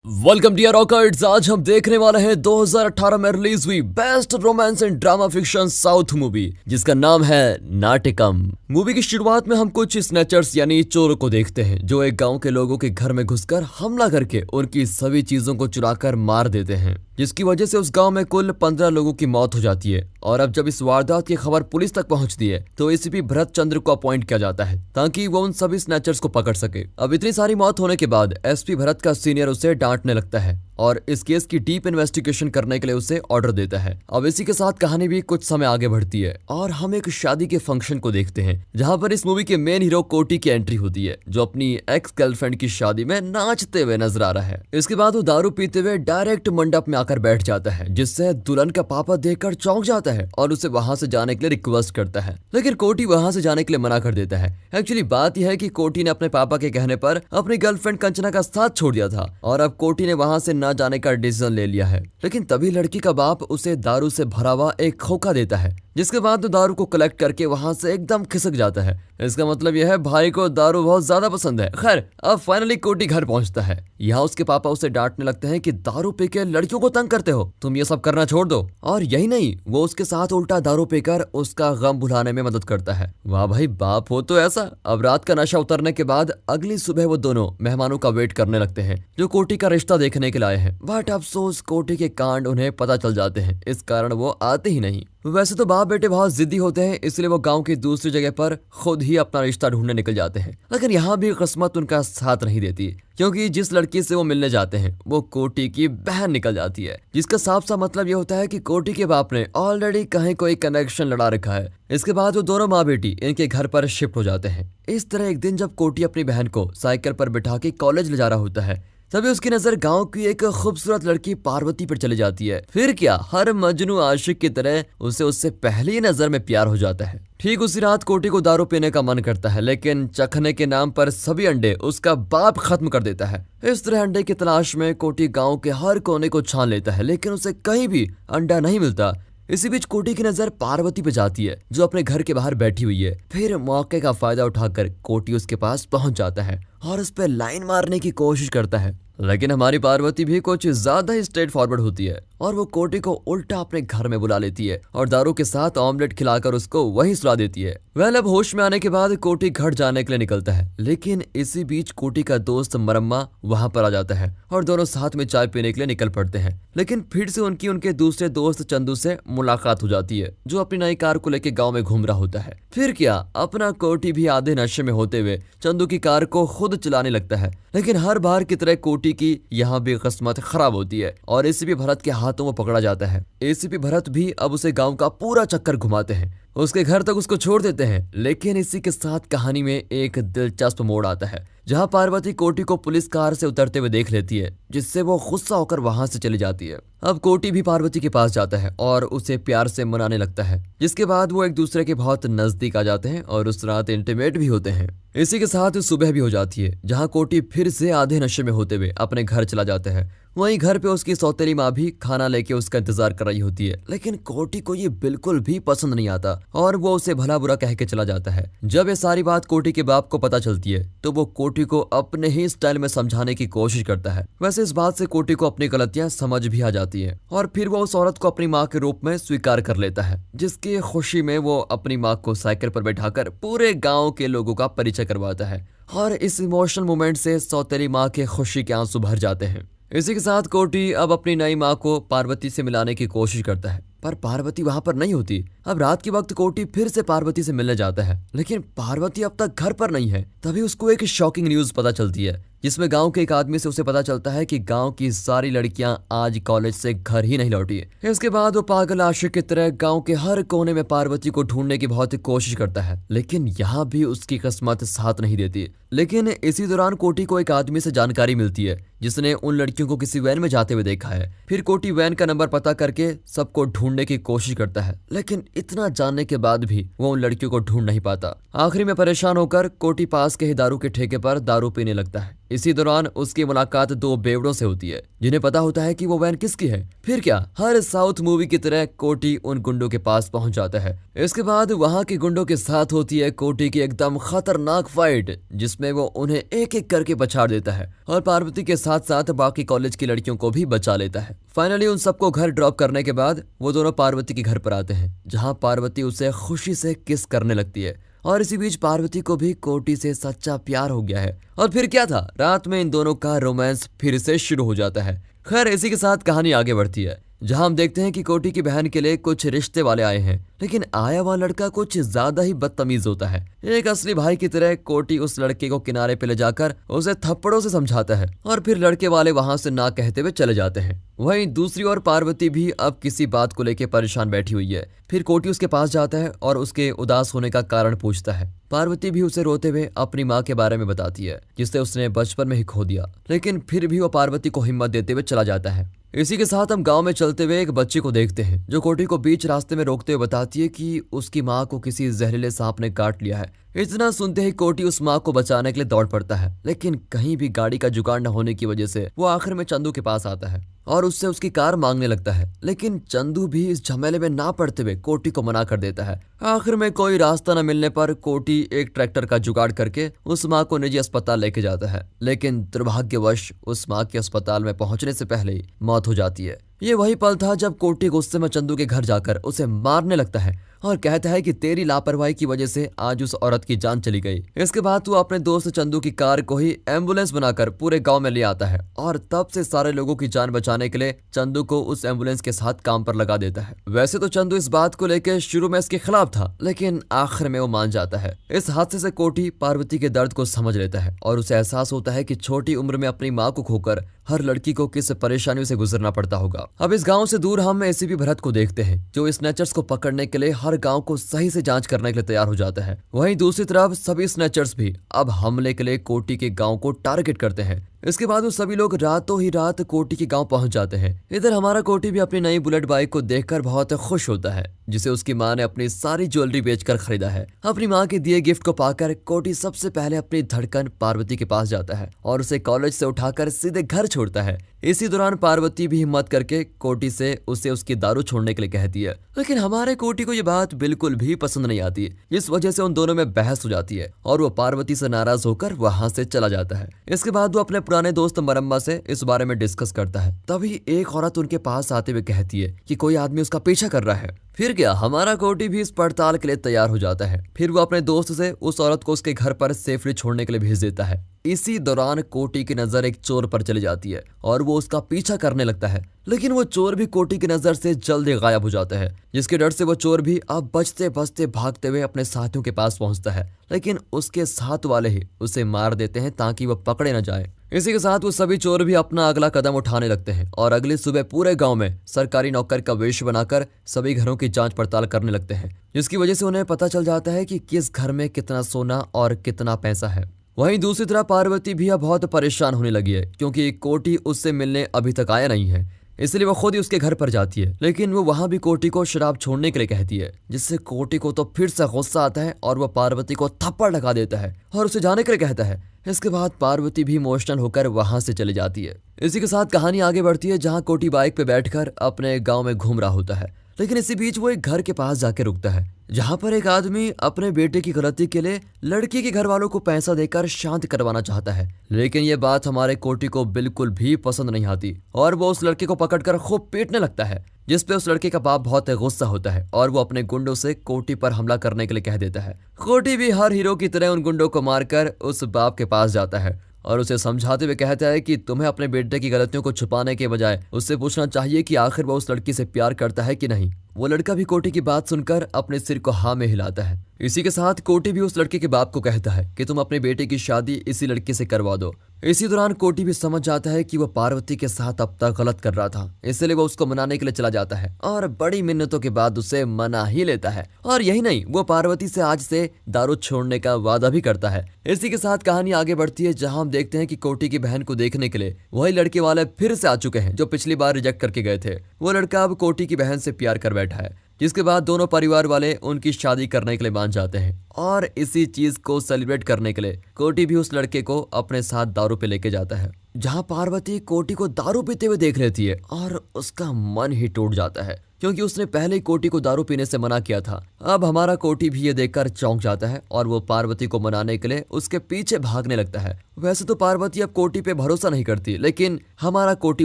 Welcome dear रॉकर्ट्स। आज हम देखने वाले हैं 2018 में रिलीज हुई best romance and drama fiction south movie जिसका नाम है नाटिकम। मूवी की शुरुआत में हम कुछ स्नैचर्स यानी चोरों को देखते हैं जो एक गांव के लोगों के घर में घुसकर हमला करके उनकी सभी चीजों को चुराकर मार देते हैं, जिसकी वजह से उस गांव में कुल 15 लोगों की मौत हो जाती है। और अब जब इस वारदात की खबर पुलिस तक पहुंचती है तो एसीपी भरत चंद्र को अपॉइंट किया जाता है ताकि वो उन सभी स्नैचर्स को पकड़ सके। अब इतनी सारी मौत होने के बाद एसपी भरत का सीनियर उसे डांटने लगता है और इस केस की डीप इन्वेस्टिगेशन करने के लिए उसे ऑर्डर देता है। अब इसी के साथ कहानी भी कुछ समय आगे बढ़ती है और हम एक शादी के फंक्शन को देखते हैं जहां पर इस मूवी के मेन हीरो कोटी की एंट्री होती है जो अपनी एक्स गर्लफ्रेंड की शादी में नाचते हुए नजर आ रहा है। इसके बाद वो दारू पीते हुए डायरेक्ट मंडप में आकर बैठ जाता है जिससे दुल्हन का पापा देखकर चौंक जाता है और उसे वहां से जाने के लिए रिक्वेस्ट करता है, लेकिन कोटी वहां से जाने के लिए मना कर देता है। एक्चुअली बात यह है कि कोटी ने अपने पापा के कहने पर अपनी गर्लफ्रेंड कंचना का साथ छोड़ दिया था और अब कोटी ने वहां से न जाने का डिसीजन ले लिया है। लेकिन तभी लड़की का बाप उसे दारू से भरा हुआ एक खोखा देता है, जिसके बाद वो दारू को कलेक्ट करके वहां से एकदम खिसक जाता है। इसका मतलब यह है भाई को दारू बहुत ज्यादा पसंद है। खैर अब फाइनली कोटी घर पहुंचता है। यहाँ उसके पापा उसे डांटने लगते हैं कि दारू पी के लड़कियों को तंग करते हो, तुम ये सब करना छोड़ दो। और यही नहीं, वो उसके साथ उल्टा दारू पीकर उसका गम भुलाने में मदद करता है। वाह भाई बाप हो तो ऐसा। अब रात का नशा उतरने के बाद अगली सुबह वो दोनों मेहमानों का वेट करने लगते हैं जो कोटी का रिश्ता देखने के लिए आए हैं। बट अफसोस कोटी के कांड उन्हें पता चल जाते हैं, इस कारण वो आते ही नहीं। वैसे तो बाप बेटे बहुत जिद्दी होते हैं, इसलिए वो गांव की दूसरी जगह पर खुद ही अपना रिश्ता ढूंढने निकल जाते हैं। लेकिन यहाँ भी किस्मत उनका साथ नहीं देती क्योंकि जिस लड़की से वो मिलने जाते हैं वो कोटी की बहन निकल जाती है, जिसका साफ सा मतलब ये होता है कि कोटी के बाप ने ऑलरेडी कहीं कोई कनेक्शन लड़ा रखा है। इसके बाद वो दोनों माँ बेटी इनके घर पर शिफ्ट हो जाते हैं। इस तरह एक दिन जब कोटी अपनी बहन को साइकिल पर बिठा के कॉलेज ले जा रहा होता है तभी उसकी नजर गांव की एक खूबसूरत लड़की पार्वती पर चली जाती है। फिर क्या, हर मजनू आशिक की तरह उसे उससे पहली नजर में प्यार हो जाता है। ठीक उसी रात कोटी को दारू पीने का मन करता है, लेकिन चखने के नाम पर सभी अंडे उसका बाप खत्म कर देता है। इस तरह अंडे की तलाश में कोटी गांव के हर कोने को छान लेता है, लेकिन उसे कहीं भी अंडा नहीं मिलता। इसी बीच कोटी की नजर पार्वती पे जाती है जो अपने घर के बाहर बैठी हुई है। फिर मौके का फायदा उठाकर कोटी उसके पास पहुंच जाता है और उस पर लाइन मारने की कोशिश करता है, लेकिन हमारी पार्वती भी कुछ ज्यादा ही स्ट्रेट फॉरवर्ड होती है और वो कोटी को उल्टा अपने घर में बुला लेती है और दारू के साथ ऑमलेट खिलाकर उसको वहीं सुला देती है। वेल अब होश में आने के बाद कोटी घर जाने के लिए निकलता है, लेकिन इसी बीच कोटी का दोस्त मरम्मा वहां पर आ जाता है और दोनों साथ में चाय पीने के लिए निकल पड़ते हैं। लेकिन फिर से उनके दूसरे दोस्त चंदू से मुलाकात हो जाती है जो अपनी नई कार को लेकर गाँव में घूम रहा होता है। फिर क्या, अपना कोटी भी आधे नशे में होते हुए चंदू की कार को खुद चलाने लगता है, लेकिन हर बार की तरह कोटी की यहाँ भी किस्मत खराब होती है और एसीपी भरत के हाथों में पकड़ा जाता है। एसीपी भरत भी अब उसे गांव का पूरा चक्कर घुमाते हैं, उसके घर तक उसको छोड़ देते हैं। लेकिन इसी के साथ कहानी में एक दिलचस्प मोड़ आता है जहां पार्वती कोटी को पुलिस कार से उतरते हुए देख लेती है, जिससे वो गुस्सा होकर वहां से चली जाती है। अब कोटी भी पार्वती के पास जाता है और उसे प्यार से मनाने लगता है, जिसके बाद वो एक दूसरे के बहुत नजदीक आ जाते हैं और उस रात इंटीमेट भी होते हैं। इसी के साथ सुबह भी हो जाती है जहां कोटी फिर से आधे नशे में होते हुए अपने घर चला जाता है। वहीं घर पे उसकी सौतेली माँ भी खाना लेके उसका इंतजार कर रही होती है, लेकिन कोटी को ये बिल्कुल भी पसंद नहीं आता और वो उसे भला बुरा कह के चला जाता है। जब ये सारी बात कोटी के बाप को पता चलती है तो वो कोटी को अपने ही स्टाइल में समझाने की कोशिश करता है। वैसे इस बात से कोटी को अपनी गलतियां समझ भी आ जाती है और फिर वो उस औरत को अपनी माँ के रूप में स्वीकार कर लेता है, जिसकी खुशी में वो अपनी माँ को साइकिल पर बैठाकर पूरे गाँव के लोगों का परिचय करवाता है और इस इमोशनल मोमेंट से सौतेली माँ के खुशी के आंसू भर जाते हैं। इसी के साथ कोटी अब अपनी नई माँ को पार्वती से मिलाने की कोशिश करता है, पर पार्वती वहां पर नहीं होती। अब रात के वक्त कोटी फिर से पार्वती से मिलने जाता है, लेकिन पार्वती अब तक घर पर नहीं है। तभी उसको एक शॉकिंग न्यूज पता चलती है जिसमें गांव के एक आदमी से उसे पता चलता है कि गांव की सारी लड़कियां आज कॉलेज से घर ही नहीं लौटी है। इसके बाद वो पागल आशिक की तरह गांव के हर कोने में पार्वती को ढूंढने की बहुत कोशिश करता है, लेकिन यहाँ भी उसकी किस्मत साथ नहीं देती। लेकिन इसी दौरान कोटी को एक आदमी से जानकारी मिलती है जिसने उन लड़कियों को किसी वैन में जाते हुए देखा है। फिर कोटी वैन का नंबर पता करके सबको ढूंढने की कोशिश करता है, लेकिन इतना जानने के बाद भी वो उन लड़कियों को ढूंढ नहीं पाता। आखिरी में परेशान होकर कोटी पास के ही दारू के ठेके पर दारू पीने लगता है। इसी दौरान उसकी मुलाकात दो बेवड़ों से होती है जिन्हें पता होता है कि वो वैन किसकी है। फिर क्या, हर साउथ मूवी की तरह कोटी उन गुंडों के पास पहुंच जाता है। इसके बाद वहां के गुंडों के साथ होती है कोटी की एकदम खतरनाक फाइट जिसमें वो उन्हें एक एक करके पछाड़ देता है और पार्वती के साथ साथ साथ बाकी कॉलेज की लड़कियों को भी बचा लेता है। फाइनली उन सबको घर ड्रॉप करने के बाद वो दोनों पार्वती के घर पर आते हैं, जहाँ पार्वती उसे खुशी से किस करने लगती है। और इसी बीच पार्वती को भी कोटी से सच्चा प्यार हो गया है। और फिर क्या था, रात में इन दोनों का रोमांस फिर से शुरू हो जाता है। खैर इसी के साथ कहानी आगे बढ़ती है, जहां हम देखते हैं कि कोटी की बहन के लिए कुछ रिश्ते वाले आए हैं, लेकिन आया हुआ लड़का कुछ ज्यादा ही बदतमीज होता है। एक असली भाई की तरह कोटी उस लड़के को किनारे पे ले जाकर उसे थप्पड़ों से समझाता है और फिर लड़के वाले वहां से ना कहते हुए चले जाते हैं। वहीं दूसरी ओर पार्वती भी अब किसी बात को लेकर परेशान बैठी हुई है। फिर कोटी उसके पास जाता है और उसके उदास होने का कारण पूछता है। पार्वती भी उसे रोते हुए अपनी माँ के बारे में बताती है, जिसे उसने बचपन में ही खो दिया, लेकिन फिर भी वो पार्वती को हिम्मत देते हुए चला जाता है। इसी के साथ हम गांव में चलते हुए एक बच्ची को देखते हैं, जो कोटी को बीच रास्ते में रोकते हुए बताती है कि उसकी माँ को किसी जहरीले सांप ने काट लिया है। इतना सुनते ही कोटी उस माँ को बचाने के लिए दौड़ पड़ता है, लेकिन कहीं भी गाड़ी का जुगाड़ न होने की वजह से वो आखिर में चंदू के पास आता है और उससे उसकी कार मांगने लगता है। लेकिन चंदू भी इस झमेले में ना पड़ते हुए कोटी को मना कर देता है। आखिर में कोई रास्ता न मिलने पर कोटी एक ट्रैक्टर का जुगाड़ करके उस माँ को निजी अस्पताल लेके जाता है, लेकिन दुर्भाग्यवश उस माँ के अस्पताल में पहुंचने से पहले ही मौत हो जाती है। ये वही पल था जब कोटी गुस्से में चंदू के घर जाकर उसे मारने लगता है और कहता है कि तेरी लापरवाही की वजह से आज उस औरत की जान चली गई। इसके बाद वो अपने दोस्त चंदू की कार को ही एम्बुलेंस बनाकर पूरे गांव में ले आता है और तब से सारे लोगों की जान बचाने के लिए चंदू को उस एम्बुलेंस के साथ काम पर लगा देता है। वैसे तो चंदू इस बात को लेकर शुरू में इसके खिलाफ था, लेकिन आखिर में वो मान जाता है। इस हादसे से कोटी पार्वती के दर्द को समझ लेता है और उसे एहसास होता है कि छोटी उम्र में अपनी माँ को खोकर हर लड़की को किस परेशानियों से गुजरना पड़ता होगा। अब इस गांव से दूर हम एसीपी भरत को देखते हैं, जो स्नैचर्स को पकड़ने के लिए हर गांव को सही से जांच करने के लिए तैयार हो जाता है। वहीं दूसरी तरफ सभी स्नैचर्स भी अब हमले के लिए कोटी के गांव को टारगेट करते हैं। इसके बाद वो सभी लोग रातों ही रात कोटी के गांव पहुंच जाते हैं। इधर हमारा कोटी भी अपनी नई बुलेट बाइक को देखकर बहुत खुश होता है, जिसे उसकी मां ने अपनी सारी ज्वेलरी बेचकर खरीदा है। अपनी मां के दिए गिफ्ट को पाकर कोटी सबसे पहले अपनी धड़कन पार्वती के पास जाता है और उसे कॉलेज से उठाकर सीधे घर छोड़ता है। इसी दौरान पार्वती भी हिम्मत करके कोटी से उसे उसकी दारू छोड़ने के लिए कहती है, लेकिन हमारे कोटी को ये बात बिल्कुल भी पसंद नहीं आती, जिस वजह से उन दोनों में बहस हो जाती है और वो पार्वती से नाराज होकर वहां से चला जाता है। इसके बाद वो अपने पुराने दोस्त मरम्मा से इस बारे में डिस्कस करता है। तभी एक औरत उनके पास आते हुए कहती है कि कोई आदमी उसका पीछा कर रहा है। फिर क्या, हमारा कोटी भी इस पड़ताल के लिए तैयार हो जाता है। फिर वो अपने दोस्त से उस औरत को उसके घर पर सेफली छोड़ने के लिए भेज देता है। इसी दौरान कोटी की नजर एक चोर पर चली जाती है और वो उसका पीछा करने लगता है, लेकिन वो चोर भी कोटी की नजर से जल्दी गायब हो जाता है, जिसके डर से वो चोर भी अब बचते बचते भागते हुए अपने साथियों के पास पहुंचता है, लेकिन उसके साथ वाले ही उसे मार देते हैं ताकि वो पकड़े न जाए। इसी के साथ वो सभी चोर भी अपना अगला कदम उठाने लगते हैं और अगली सुबह पूरे गांव में सरकारी नौकर का वेश बनाकर सभी घरों की जांच पड़ताल करने लगते हैं, जिसकी वजह से उन्हें पता चल जाता है कि किस घर में कितना सोना और कितना पैसा है। वहीं दूसरी तरफ पार्वती भी अब बहुत परेशान होने लगी है, क्योंकि कोटी उससे मिलने अभी तक आया नहीं है। इसलिए वो खुद ही उसके घर पर जाती है, लेकिन वो वहां भी कोटी को शराब छोड़ने के लिए कहती है, जिससे कोटी को तो फिर से गुस्सा आता है और वो पार्वती को थप्पड़ लगा देता है और उसे जाने के लिए कहता है। इसके बाद पार्वती भी इमोशनल होकर वहां से चली जाती है। इसी के साथ कहानी आगे बढ़ती है, जहां कोटी बाइक पे बैठकर अपने गांव में घूम रहा होता है, लेकिन इसी बीच वो एक घर के पास जाके रुकता है, जहां पर एक आदमी अपने बेटे की गलती के लिए लड़की के घर वालों को पैसा देकर शांत करवाना चाहता है। लेकिन ये बात हमारे कोटी को बिल्कुल भी पसंद नहीं आती और वो उस लड़के को पकड़कर खूब पीटने लगता है, जिसपे उस लड़के का बाप बहुत गुस्सा होता है और वो अपने गुंडों से कोटी पर हमला करने के लिए कह देता है। कोटी भी हर हीरो की तरह उन गुंडों को मारकर उस बाप के पास जाता है और उसे समझाते हुए कहता है कि तुम्हें अपने बेटे की गलतियों को छुपाने के बजाय उससे पूछना चाहिए कि आखिर वो उस लड़की से प्यार करता है कि नहीं। वो लड़का भी कोटी की बात सुनकर अपने सिर को हाँ में हिलाता है। इसी के साथ कोटी भी उस लड़के के बाप को कहता है कि तुम अपने बेटे की शादी इसी लड़के से करवा दो। इसी दौरान कोटी भी समझ जाता है कि वो पार्वती के साथ अब तक गलत कर रहा था, इसलिए वो उसको मनाने के लिए चला जाता है और बड़ी मिन्नतों के बाद उसे मना ही लेता है। और यही नहीं, वो पार्वती से आज से दारू छोड़ने का वादा भी करता है। इसी के साथ कहानी आगे बढ़ती है, जहां हम देखते हैं कि कोटी की बहन को देखने के लिए वही लड़के वाले फिर से आ चुके हैं जो पिछली बार रिजेक्ट करके गए थे। वो लड़का अब कोटी की बहन से प्यार कर बैठा है, जिसके बाद दोनों परिवार वाले उनकी शादी करने के लिए मान जाते हैं। और इसी चीज को सेलिब्रेट करने के लिए कोटी भी उस लड़के को अपने साथ दारू पे लेके जाता है। जहाँ पार्वती कोटी को दारू पीते हुए देख लेती है और उसका मन ही टूट जाता है, क्योंकि उसने पहले ही कोटी को दारू पीने से मना किया था। अब हमारा कोटी भी ये देखकर चौंक जाता है और वो पार्वती को मनाने के लिए उसके पीछे भागने लगता है। वैसे तो पार्वती अब कोटी पे भरोसा नहीं करती, लेकिन हमारा कोटी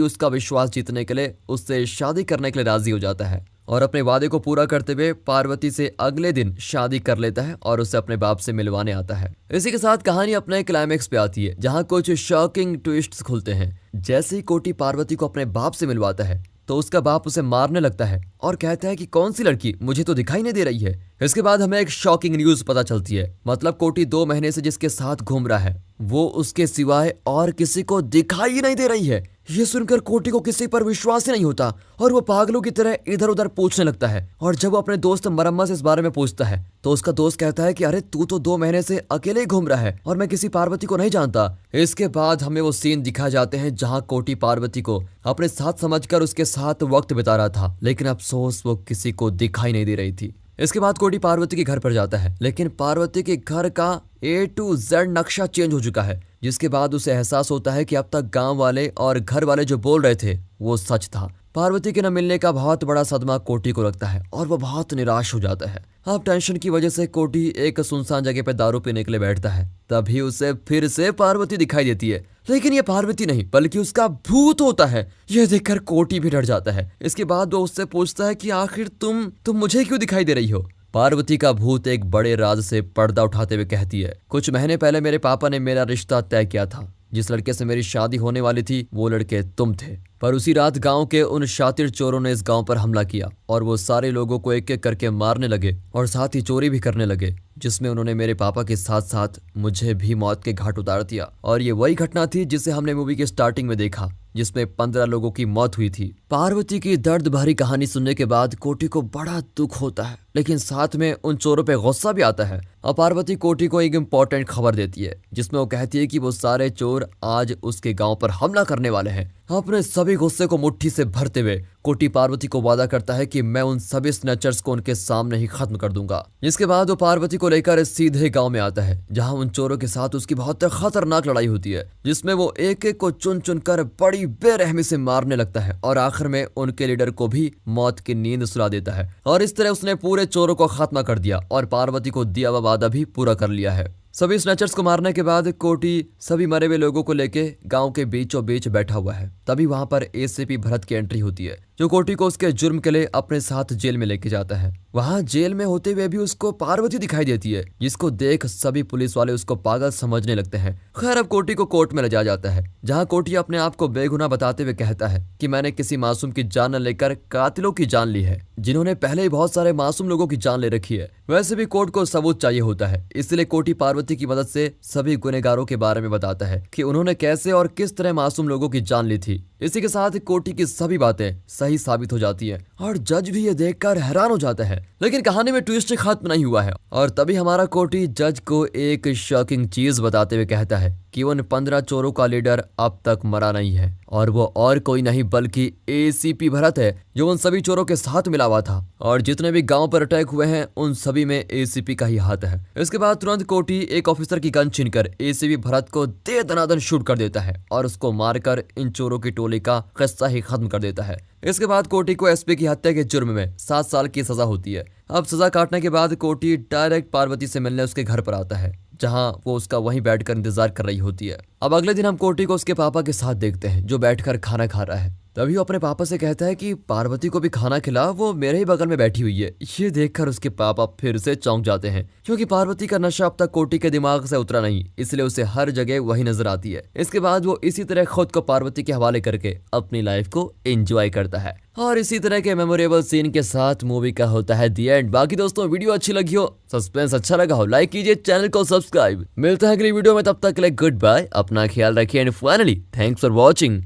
उसका विश्वास जीतने के लिए उससे शादी करने के लिए राजी हो जाता है और अपने वादे को पूरा करते हुए पार्वती से अगले दिन शादी कर लेता है और उसे अपने बाप से मिलवाने आता है। इसी के साथ कहानी अपने क्लाइमेक्स पे आती है, जहाँ कुछ शॉकिंग ट्विस्ट्स खुलते हैं। जैसे ही कोटी पार्वती को अपने बाप से मिलवाता है तो उसका बाप उसे मारने लगता है और कहता है कि कौन सी लड़की, मुझे तो दिखाई नहीं दे रही है। इसके बाद हमें एक शॉकिंग न्यूज पता चलती है, मतलब कोटी 2 महीने से जिसके साथ घूम रहा है वो उसके सिवाय और किसी को दिखाई ही नहीं दे रही है। ये सुनकर कोटी को किसी पर विश्वास ही नहीं होता और वो पागलों की तरह इधर उधर पूछने लगता है। और जब वो अपने दोस्त मरम्मा से इस बारे में पूछता है तो उसका दोस्त कहता है कि अरे तू तो 2 महीने से अकेले ही घूम रहा है और मैं किसी पार्वती को नहीं जानता। इसके बाद हमें वो सीन दिखाए जाते हैं जहाँ कोटी पार्वती को अपने साथ समझकर उसके साथ वक्त बिता रहा था, लेकिन अफसोस वो किसी को दिखाई नहीं दे रही थी। इसके बाद कोटी पार्वती के घर पर जाता है, लेकिन पार्वती के घर का A to Z नक्शा चेंज हो चुका है, जिसके बाद उसे एहसास होता है कि अब तक गांव वाले और घर वाले जो बोल रहे थे वो सच था। पार्वती के न मिलने का बहुत बड़ा सदमा कोटी को लगता है और वो बहुत निराश हो जाता है। अब टेंशन की वजह से कोटी एक सुनसान जगह पे दारू पीने के लिए बैठता है, तभी उसे फिर से पार्वती दिखाई देती है, लेकिन ये पार्वती नहीं बल्कि उसका भूत होता है। यह देखकर कोटी भी डर जाता है। इसके बाद वो उससे पूछता है कि आखिर तुम मुझे क्यों दिखाई दे रही हो। पार्वती का भूत एक बड़े राज से पर्दा उठाते हुए कहती है, कुछ महीने पहले मेरे पापा ने मेरा रिश्ता तय किया था। जिस लड़के से मेरी शादी होने वाली थी वो लड़के तुम थे, पर उसी रात गांव के उन शातिर चोरों ने इस गांव पर हमला किया और वो सारे लोगों को एक एक करके मारने लगे और साथ ही चोरी भी करने लगे, जिसमें उन्होंने मेरे पापा के साथ साथ मुझे भी मौत के घाट उतार दिया। और ये वही घटना थी जिसे हमने मूवी के स्टार्टिंग में देखा, जिसमें 15 लोगों की मौत हुई थी। पार्वती की दर्द भरी कहानी सुनने के बाद कोटी को बड़ा दुख होता है, लेकिन साथ में उन चोरों पे गुस्सा भी आता है। और पार्वती कोटी को एक इम्पोर्टेंट खबर देती है, जिसमें वो कहती है कि वो सारे चोर आज उसके गांव पर हमला करने वाले हैं। अपने सभी गुस्से को मुट्ठी से भरते हुए कोटी पार्वती को वादा करता है कि मैं उन सभी स्नैचर्स को उनके सामने ही खत्म कर दूंगा। जिसके बाद वो पार्वती को लेकर सीधे गांव में आता है, जहां उन चोरों के साथ उसकी बहुत खतरनाक लड़ाई होती है, जिसमें वो एक एक को चुन चुन कर बड़ी बेरहमी से मारने लगता है और आखिर में उनके लीडर को भी मौत की नींद सुला देता है। और इस तरह उसने पूरे चोरों को खात्मा कर दिया और पार्वती को दिया हुआ वादा भी पूरा कर लिया है। सभी स्नैचर्स को मारने के बाद कोटी सभी मरे हुए लोगों को लेके गांव के बीचों बीच बैठा हुआ है। तभी वहां पर एसीपी भरत की एंट्री होती है, जो कोटी को उसके जुर्म के लिए अपने साथ जेल में लेके जाता है। वहां जेल में होते हुए भी उसको पार्वती दिखाई देती है, जिसको देख सभी पुलिस वाले उसको पागल समझने लगते हैं। खैर अब कोटी को कोर्ट में ले जाया जाता है, जहां कोटी अपने आप को बेगुनाह बताते हुए कहता है कि मैंने किसी मासूम की जान न लेकर कातिलों की जान ली है, जिन्होंने पहले ही बहुत सारे मासूम लोगों की जान ले रखी है। वैसे भी कोर्ट को सबूत चाहिए होता है, इसलिए कोटी पार्वती की मदद से सभी गुनहगारों के बारे में बताता है कि उन्होंने कैसे और किस तरह मासूम लोगों की जान ली थी। इसी के साथ कोटी की सभी बातें सही साबित हो जाती है और जज भी ये देखकर हैरान हो जाता है। लेकिन कहानी में ट्विस्ट खत्म नहीं हुआ है और तभी हमारा कोटी जज को एक शॉकिंग चीज बताते हुए कहता है कि उन 15 चोरों का लीडर अब तक मरा नहीं है और वो और कोई नहीं बल्कि एसीपी भरत है, जो उन सभी चोरों के साथ मिला हुआ था। और जितने भी गांव पर अटैक हुए हैं उन सभी में एसीपी का ही हाथ है। इसके बाद तुरंत कोटी एक ऑफिसर की गन छीनकर एसीपी भरत को दे दनादन शूट कर देता है और उसको मारकर इन चोरों की टोली का किस्सा ही खत्म कर देता है। इसके बाद कोटी को एसपी की हत्या के जुर्म में 7 साल की सजा होती है। अब सजा काटने के बाद कोटी डायरेक्ट पार्वती से मिलने उसके घर पर आता है, जहां वो उसका वहीं बैठकर इंतजार कर रही होती है। अब अगले दिन हम कोटी को उसके पापा के साथ देखते हैं, जो बैठकर खाना खा रहा है। तभी वो अपने पापा से कहता है कि पार्वती को भी खाना खिला, वो मेरे ही बगल में बैठी हुई है। ये देखकर उसके पापा फिर से चौंक जाते हैं, क्योंकि पार्वती का नशा अब तक कोटी के दिमाग से उतरा नहीं, इसलिए उसे हर जगह वही नजर आती है। इसके बाद वो इसी तरह खुद को पार्वती के हवाले करके अपनी लाइफ को एंजॉय करता है और इसी तरह के मेमोरेबल सीन के साथ मूवी का होता है दी एंड। बाकी दोस्तों वीडियो अच्छी लगी हो, सस्पेंस अच्छा लगा हो, लाइक कीजिए, चैनल को सब्सक्राइब। मिलते हैं अगली वीडियो में, तब तक के लिए गुड बाय, अपना ख्याल रखिए and finally thanks for watching.